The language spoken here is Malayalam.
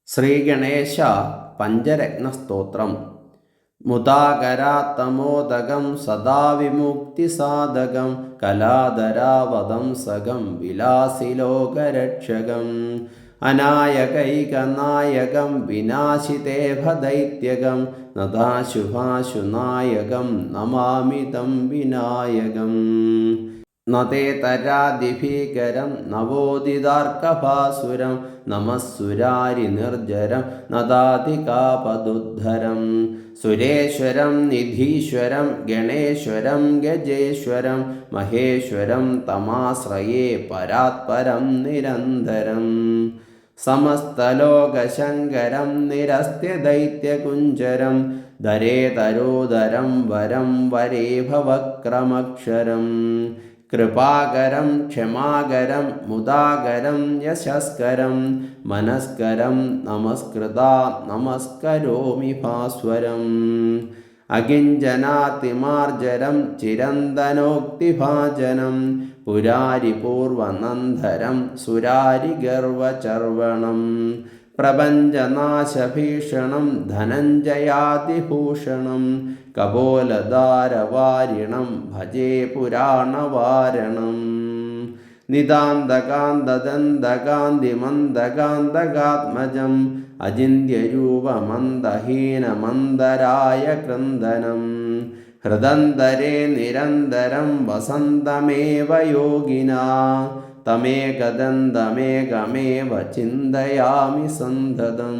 ശ്രീഗണേശ പഞ്ചരത്നസ്തോത്രം. മുദാകരാത്തമോദകം സദാ വിമുക്തിസാധകം കലാധരാവതംസകം വിലാസിലോകരക്ഷകം അനായകൈകനായകം വിനാശിതേഭദൈത്യകം നദാശുഭാശുനായകം നമാമിതം വിനായകം. നതേതരാദിഭീകരം നവോദിതാർക്കഭാസുരം നമസ്സുരാരി നിർജരം നദാതികാപദുദ്ധരം സുരേശ്വരം നിധീശ്വരം ഗണേശ്വരം ഗജേശ്വരം മഹേശ്വരം തമാശ്രയേ പരാത്പരം നിരന്തരം സമസ്തലോകശങ്കരം നിരസ്ത്യദൈത്യകുഞ്ചരം ധരേതരോദരം വരം വരേഭവക്രമക്ഷരം കൃപാകരം ക്ഷമാകരം മുദാകരം യശസ്കരം മനസ്കരം നമസ്കൃതാ നമസ്കരോമി ഭാസ്വരം അകിഞ്ചനാതിമാർജരം ചിരന്തനോക്തിഭാജനം പുരാരിപൂർവനന്ധരം സുരാരിഗർവചർവണം പ്രപഞ്ചനാശഭീഷണം ധനഞ്ജയാതിഭൂഷണം കപോലധാരവാരിണം ഭജേ പുരാണവാരണം നിതാന്തകാന്തദന്തകാന്തിമന്ദകാന്തകാത്മജം അചിന്യരൂപമന്ദഹീനമന്ദരായ ക്രന്ദനം ഹൃദന്തരേ നിരന്തരം വസന്തമേവ യോഗിനാ തമേകദന്തമേകമേവ ചിന്തയാമി സന്തതം.